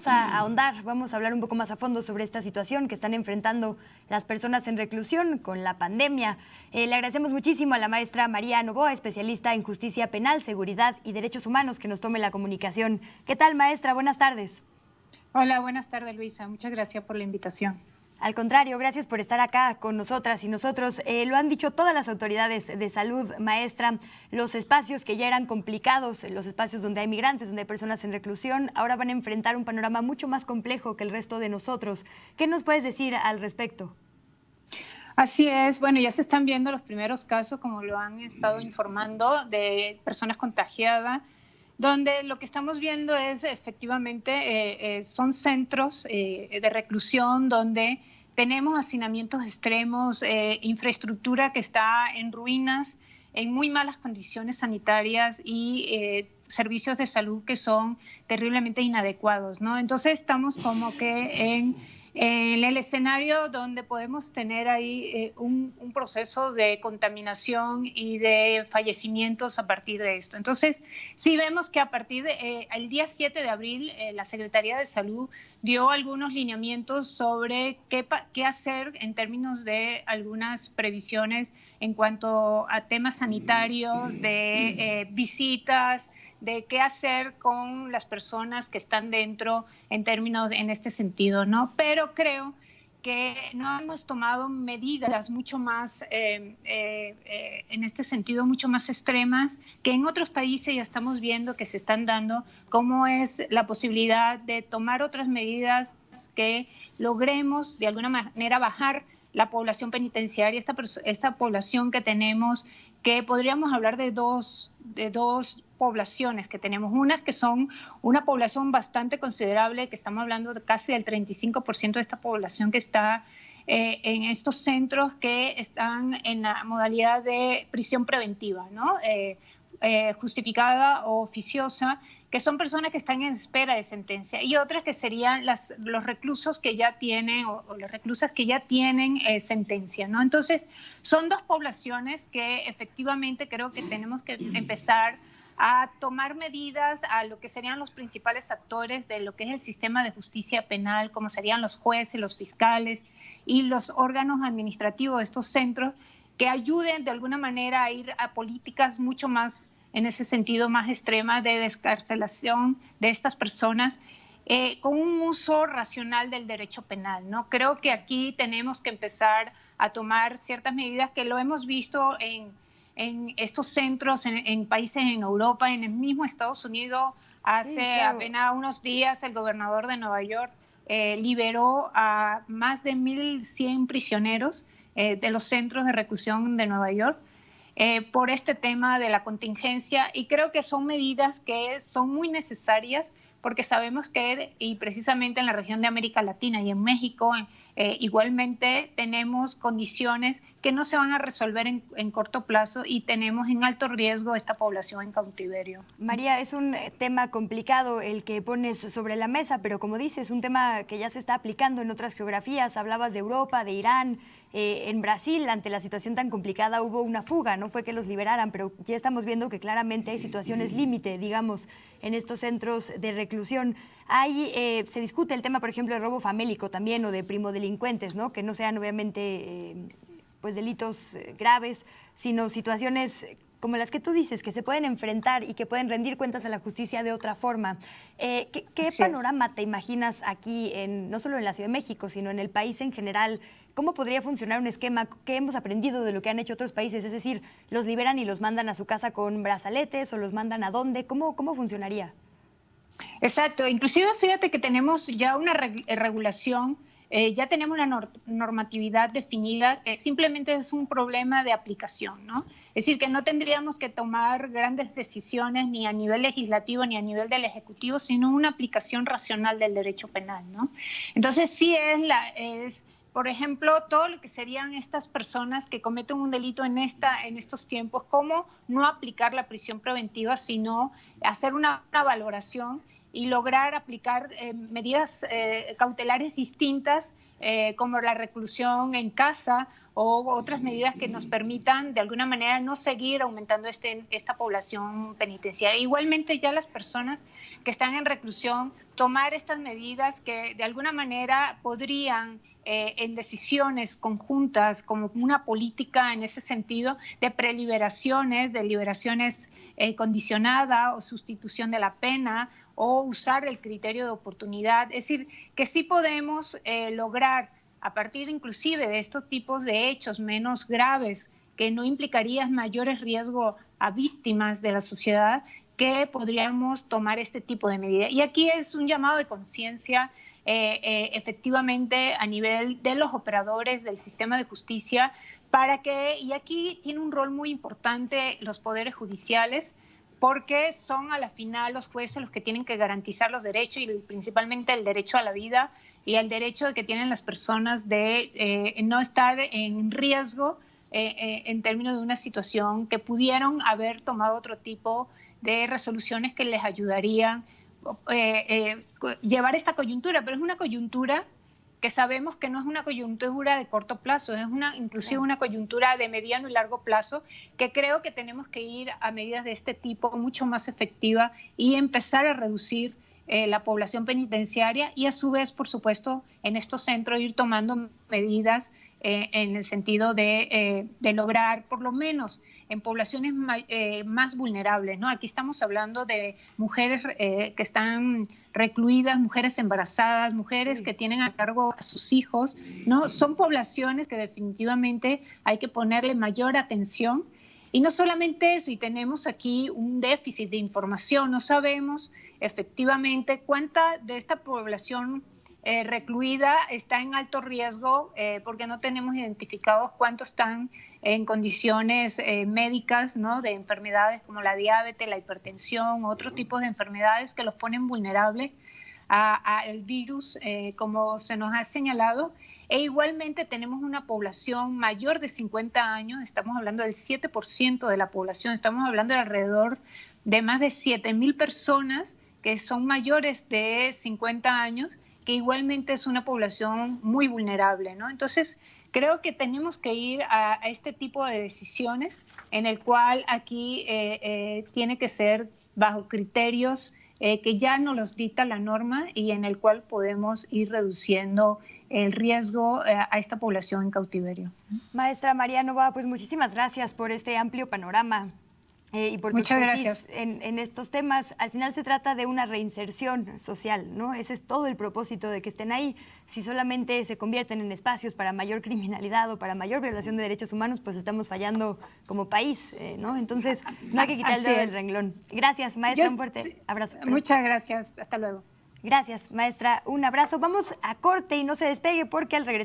vamos a ahondar, vamos a hablar un poco más a fondo sobre esta situación que están enfrentando las personas en reclusión con la pandemia. Le agradecemos muchísimo a la maestra María Novoa, especialista en justicia penal, seguridad y derechos humanos, que nos tome la comunicación. ¿Qué tal, maestra? Buenas tardes. Hola, buenas tardes, Luisa. Muchas gracias por la invitación. Al contrario, gracias por estar acá con nosotras y nosotros. Lo han dicho todas las autoridades de salud, maestra, los espacios que ya eran complicados, los espacios donde hay migrantes, donde hay personas en reclusión, ahora van a enfrentar un panorama mucho más complejo que el resto de nosotros. ¿Qué nos puedes decir al respecto? Así es, bueno, ya se están viendo los primeros casos, como lo han estado informando, de personas contagiadas, donde lo que estamos viendo es efectivamente, son centros de reclusión donde tenemos hacinamientos extremos, infraestructura que está en ruinas, en muy malas condiciones sanitarias y servicios de salud que son terriblemente inadecuados, ¿no? Entonces estamos como que en el escenario donde podemos tener ahí un proceso de contaminación y de fallecimientos a partir de esto. Entonces, sí vemos que a partir del día 7 de abril, la Secretaría de Salud dio algunos lineamientos sobre qué hacer en términos de algunas previsiones en cuanto a temas sanitarios, de visitas, de qué hacer con las personas que están dentro en términos en este sentido, ¿no? Pero creo que no hemos tomado medidas mucho más, en este sentido, mucho más extremas, que en otros países ya estamos viendo que se están dando, como es la posibilidad de tomar otras medidas que logremos de alguna manera bajar la población penitenciaria, esta población que tenemos, que podríamos hablar de dos poblaciones que tenemos. Unas que son una población bastante considerable, que estamos hablando de casi del 35% de esta población que está en estos centros que están en la modalidad de prisión preventiva, ¿no? Justificada o oficiosa, que son personas que están en espera de sentencia, y otras que serían los reclusos que ya tienen o las reclusas que ya tienen sentencia, ¿no? Entonces, son dos poblaciones que efectivamente creo que tenemos que empezar a tomar medidas a lo que serían los principales actores de lo que es el sistema de justicia penal, como serían los jueces, los fiscales y los órganos administrativos de estos centros, que ayuden de alguna manera a ir a políticas mucho más, en ese sentido, más extremas de descarcelación de estas personas, con un uso racional del derecho penal, ¿no? Creo que aquí tenemos que empezar a tomar ciertas medidas que lo hemos visto en estos centros, en países en Europa, en el mismo Estados Unidos. Hace apenas unos días el gobernador de Nueva York liberó a más de 1.100 prisioneros de los centros de reclusión de Nueva York por este tema de la contingencia, y creo que son medidas que son muy necesarias porque sabemos que, y precisamente en la región de América Latina y en México, igualmente tenemos condiciones que no se van a resolver en corto plazo y tenemos en alto riesgo esta población en cautiverio. María, es un tema complicado el que pones sobre la mesa, pero como dices, un tema que ya se está aplicando en otras geografías. Hablabas de Europa, de Irán. En Brasil, ante la situación tan complicada, hubo una fuga, no fue que los liberaran, pero ya estamos viendo que claramente hay situaciones límite, digamos, en estos centros de reclusión. Se discute el tema, por ejemplo, de robo famélico también, o de primodelincuentes, ¿no? Que no sean obviamente pues delitos graves, sino situaciones como las que tú dices, que se pueden enfrentar y que pueden rendir cuentas a la justicia de otra forma. ¿Qué panorama te imaginas aquí, no solo en la Ciudad de México, sino en el país en general? ¿Cómo podría funcionar un esquema? ¿Qué hemos aprendido de lo que han hecho otros países? Es decir, ¿los liberan y los mandan a su casa con brazaletes o los mandan a dónde? ¿Cómo funcionaría? Exacto. Inclusive fíjate que tenemos ya una regulación, ya tenemos una normatividad definida, que simplemente es un problema de aplicación, ¿no? Es decir, que no tendríamos que tomar grandes decisiones ni a nivel legislativo ni a nivel del Ejecutivo, sino una aplicación racional del derecho penal, ¿no? Entonces sí por ejemplo, todo lo que serían estas personas que cometen un delito en estos tiempos, cómo no aplicar la prisión preventiva, sino hacer una valoración y lograr aplicar medidas cautelares distintas, como la reclusión en casa o otras medidas que nos permitan de alguna manera no seguir aumentando esta población penitenciaria. Igualmente ya las personas que están en reclusión, tomar estas medidas que de alguna manera podrían en decisiones conjuntas, como una política en ese sentido de preliberaciones, de liberaciones condicionada o sustitución de la pena, o usar el criterio de oportunidad. Es decir, que sí podemos lograr, a partir inclusive de estos tipos de hechos menos graves, que no implicarían mayores riesgos a víctimas de la sociedad, que podríamos tomar este tipo de medidas. Y aquí es un llamado de conciencia efectivamente a nivel de los operadores del sistema de justicia, para que, y aquí tiene un rol muy importante los poderes judiciales, porque son a la final los jueces los que tienen que garantizar los derechos, y principalmente el derecho a la vida y el derecho que tienen las personas de no estar en riesgo en términos de una situación que pudieron haber tomado otro tipo de resoluciones que les ayudarían llevar esta coyuntura, pero es una coyuntura que sabemos que no es una coyuntura de corto plazo, es inclusive una coyuntura de mediano y largo plazo, que creo que tenemos que ir a medidas de este tipo mucho más efectivas y empezar a reducir la población penitenciaria, y a su vez, por supuesto, en estos centros ir tomando medidas en el sentido de lograr, por lo menos en poblaciones más vulnerables, ¿no? Aquí estamos hablando de mujeres que están recluidas, mujeres embarazadas, mujeres que tienen a cargo a sus hijos, ¿no? Son poblaciones que definitivamente hay que ponerle mayor atención. Y no solamente eso, y tenemos aquí un déficit de información, no sabemos efectivamente cuánta de esta población recluida está en alto riesgo, porque no tenemos identificados cuántos están en condiciones médicas, ¿no? De enfermedades como la diabetes, la hipertensión, otros tipos de enfermedades que los ponen vulnerables al virus, como se nos ha señalado. E igualmente tenemos una población mayor de 50 años, estamos hablando del 7% de la población, estamos hablando de alrededor de más de 7.000 personas que son mayores de 50 años, que igualmente es una población muy vulnerable, ¿no? Entonces, creo que tenemos que ir a este tipo de decisiones, en el cual aquí tiene que ser bajo criterios que ya nos los dicta la norma, y en el cual podemos ir reduciendo el riesgo a esta población en cautiverio. Maestra María Novoa, pues muchísimas gracias por este amplio panorama. Y por tu expertise en estos temas. Al final se trata de una reinserción social, ¿no? Ese es todo el propósito de que estén ahí. Si solamente se convierten en espacios para mayor criminalidad o para mayor violación de derechos humanos, pues estamos fallando como país, ¿no? Entonces, no hay que quitar el dedo del renglón. Gracias, maestra, un fuerte abrazo. Muchas gracias, hasta luego. Gracias, maestra, un abrazo. Vamos a corte y no se despegue, porque al regresar